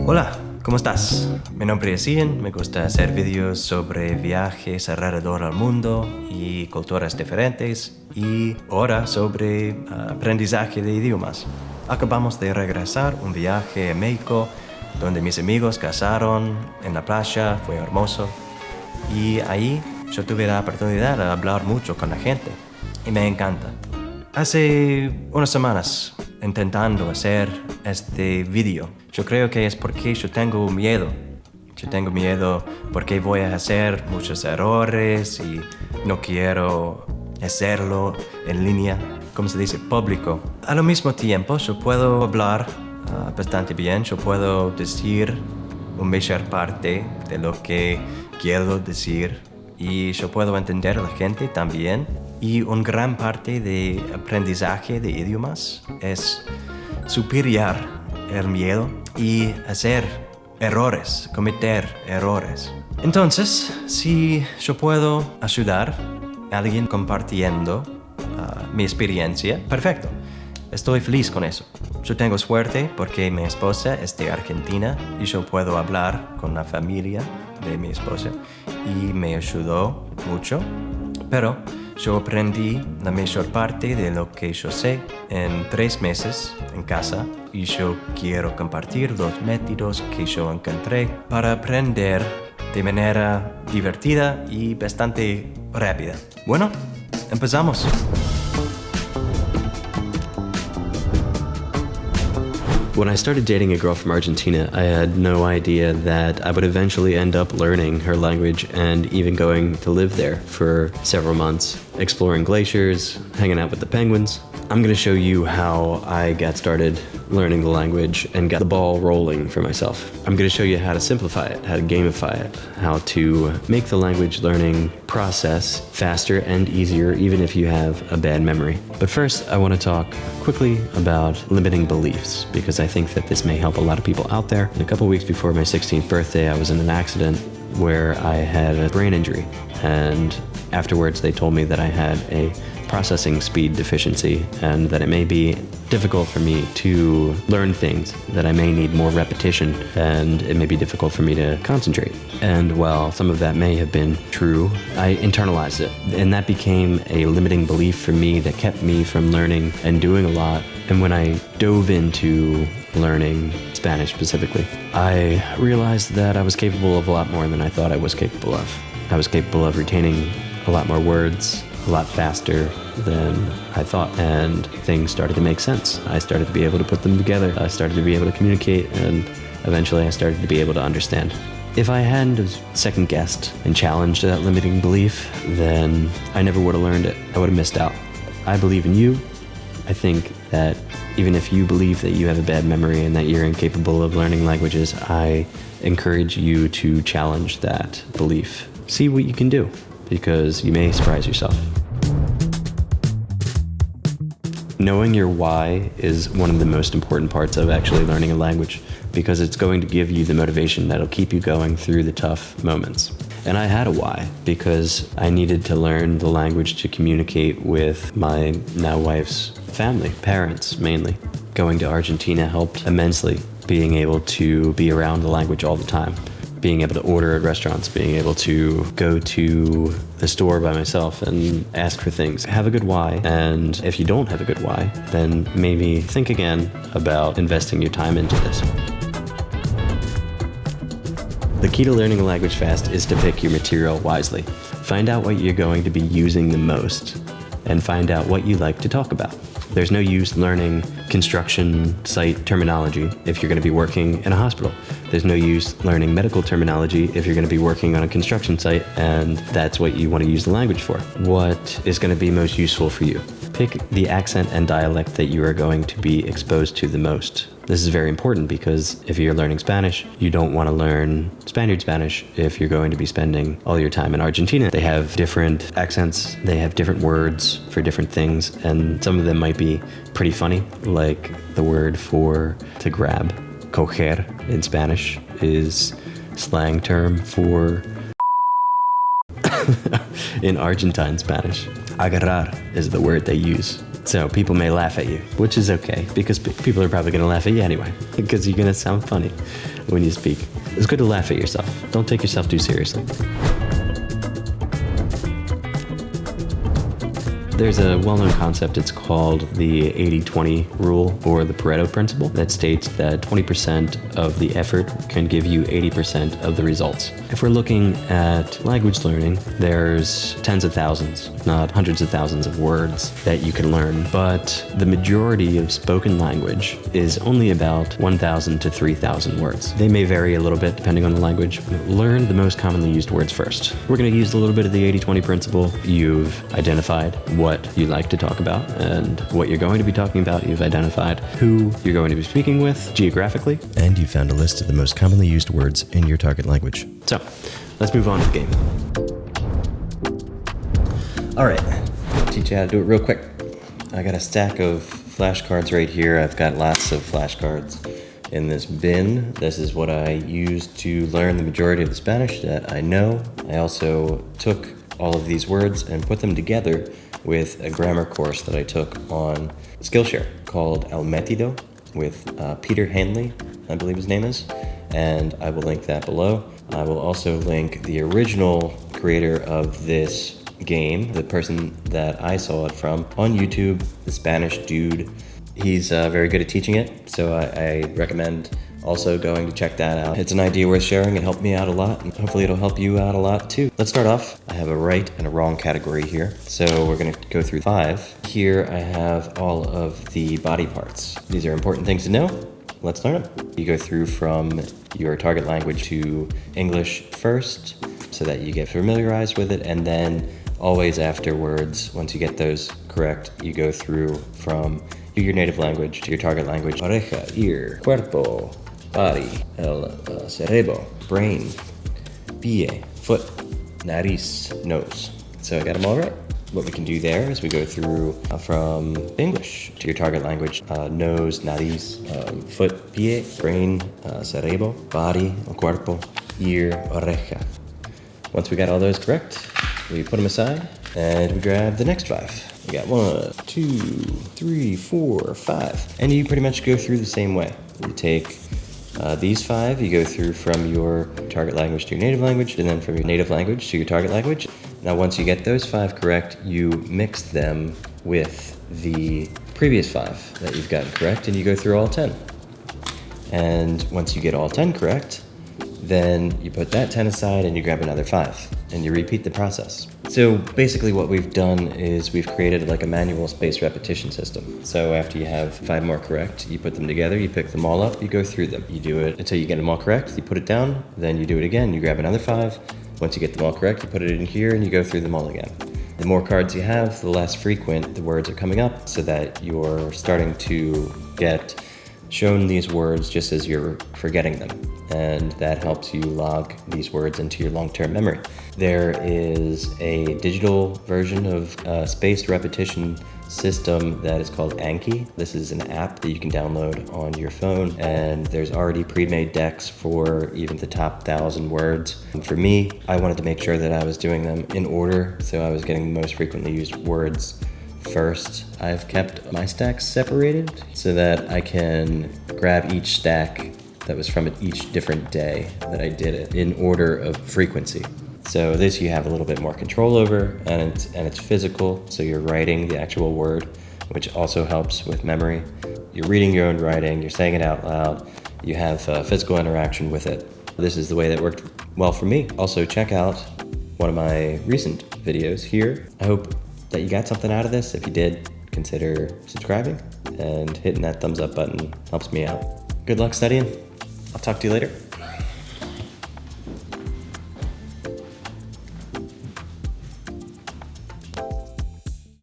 Hola, ¿cómo estás? Mi nombre es Ian, me gusta hacer vídeos sobre viajes alrededor del mundo y culturas diferentes y ahora sobre aprendizaje de idiomas. Acabamos de regresar un viaje a México donde mis amigos casaron en la playa, fue hermoso y ahí yo tuve la oportunidad de hablar mucho con la gente y me encanta. Hace unas semanas intentando hacer este video. Yo creo que es porque yo tengo miedo. Yo tengo miedo porque voy a hacer muchos errores y no quiero hacerlo en línea, como se dice, público. Al mismo tiempo, yo puedo hablar bastante bien. Yo puedo decir una mayor parte de lo que quiero decir y yo puedo entender a la gente también. Y una gran parte de aprendizaje de idiomas es superar el miedo y hacer errores, cometer errores. Entonces, si yo puedo ayudar a alguien compartiendo mi experiencia, perfecto. Estoy feliz con eso. Yo tengo suerte porque mi esposa es de Argentina y yo puedo hablar con la familia de mi esposa y me ayudó mucho, pero yo aprendí la mayor parte de lo que yo sé en 3 meses en casa y yo quiero compartir los métodos que yo encontré para aprender de manera divertida y bastante rápida. Bueno, empezamos. When I started dating a girl from Argentina, I had no idea that I would eventually end up learning her language and even going to live there for several months, exploring glaciers, hanging out with the penguins. I'm going to show you how I got started learning the language and got the ball rolling for myself. I'm going to show you how to simplify it, how to gamify it, how to make the language learning process faster and easier even if you have a bad memory. But first, I want to talk quickly about limiting beliefs because I think that this may help a lot of people out there. A couple weeks before my 16th birthday, I was in an accident where I had a brain injury, and afterwards they told me that I had a processing speed deficiency and that it may be difficult for me to learn things, that I may need more repetition, and it may be difficult for me to concentrate. And while some of that may have been true, I internalized it, and that became a limiting belief for me that kept me from learning and doing a lot. And when I dove into learning Spanish specifically, I realized that I was capable of a lot more than I thought I was capable of. I was capable of retaining a lot more words, a lot faster than I thought, and things started to make sense. I started to be able to put them together. I started to be able to communicate, and eventually I started to be able to understand. If I hadn't have second-guessed and challenged that limiting belief, then I never would have learned it. I would have missed out. I believe in you. I think that even if you believe that you have a bad memory and that you're incapable of learning languages, I encourage you to challenge that belief. See what you can do, because you may surprise yourself. Knowing your why is one of the most important parts of actually learning a language, because it's going to give you the motivation that'll keep you going through the tough moments. And I had a why, because I needed to learn the language to communicate with my now wife's family, parents mainly. Going to Argentina helped immensely, being able to be around the language all the time, being able to order at restaurants, being able to go to the store by myself and ask for things. Have a good why, and if you don't have a good why, then maybe think again about investing your time into this. The key to learning a language fast is to pick your material wisely. Find out what you're going to be using the most, and find out what you like to talk about. There's no use learning construction site terminology if you're going to be working in a hospital. There's no use learning medical terminology if you're going to be working on a construction site and that's what you want to use the language for. What is going to be most useful for you? Pick the accent and dialect that you are going to be exposed to the most. This is very important because if you're learning Spanish, you don't want to learn Spaniard Spanish if you're going to be spending all your time in Argentina. They have different accents, they have different words for different things, and some of them might be pretty funny, like the word for to grab. Coger in Spanish is slang term for in Argentine Spanish. Agarrar is the word they use So people may laugh at you, which is okay, because people are probably going to laugh at you anyway, because you're going to sound funny when you speak. It's good to laugh at yourself. Don't take yourself too seriously. There's a well-known concept, it's called the 80-20 rule, or the Pareto principle, that states that 20% of the effort can give you 80% of the results. If we're looking at language learning, there's tens of thousands, if not hundreds of thousands of words that you can learn, but the majority of spoken language is only about 1,000 to 3,000 words. They may vary a little bit depending on the language. Learn the most commonly used words first. We're going to use a little bit of the 80-20 principle. You've identified what you like to talk about and what you're going to be talking about. You've identified who you're going to be speaking with geographically. And you found a list of the most commonly used words in your target language. So, let's move on to the game. All right, I'll teach you how to do it real quick. I got a stack of flashcards right here. I've got lots of flashcards in this bin. This is what I used to learn the majority of the Spanish that I know. I also took all of these words and put them together with a grammar course that I took on Skillshare called El Metido with Peter Hanley, I believe his name is, and I will link that below. I will also link the original creator of this game, the person that I saw it from, on YouTube, the Spanish dude. He's very good at teaching it, so I recommend also going to check that out. It's an idea worth sharing. It helped me out a lot, and hopefully it'll help you out a lot too. Let's start off. I have a right and a wrong category here, so we're gonna go through 5. Here I have all of the body parts. These are important things to know. Let's learn them. You go through from your target language to English first, so that you get familiarized with it, and then always afterwards, once you get those correct, you go through from your native language to your target language. Oreja, ear, cuerpo, body, el cerebro, brain, pie, foot, nariz, nose. So I got them all right. What we can do there is we go through from English to your target language, nose, nariz, foot, pie, brain, cerebro, body, el cuerpo, ear, oreja. Once we got all those correct, we put them aside and we grab the next 5. We got 1, 2, 3, 4, 5. And you pretty much go through the same way. You take these 5, you go through from your target language to your native language, and then from your native language to your target language. Now once you get those 5 correct, you mix them with the previous 5 that you've gotten correct, and you go through all 10. And once you get all 10 correct, then you put that 10 aside and you grab another 5, and you repeat the process. So basically what we've done is we've created like a manual spaced repetition system. So after you have 5 more correct, you put them together, you pick them all up, you go through them. You do it until you get them all correct, you put it down, then you do it again, you grab another 5. Once you get them all correct, you put it in here and you go through them all again. The more cards you have, the less frequent the words are coming up, so that you're starting to get shown these words just as you're forgetting them, and that helps you log these words into your long-term memory. There is a digital version of a spaced repetition system that is called Anki. This is an app that you can download on your phone, and there's already pre-made decks for even the top 1,000 words. And for me, I wanted to make sure that I was doing them in order, so I was getting the most frequently used words first. I've kept my stacks separated so that I can grab each stack that was from each different day that I did it in order of frequency. So this you have a little bit more control over, and it's physical, so you're writing the actual word, which also helps with memory. You're reading your own writing, you're saying it out loud, you have physical interaction with it. This is the way that worked well for me. Also check out one of my recent videos here. I hope that you got something out of this. If you did, consider subscribing, and hitting that thumbs up button helps me out. Good luck studying. I'll talk to you later.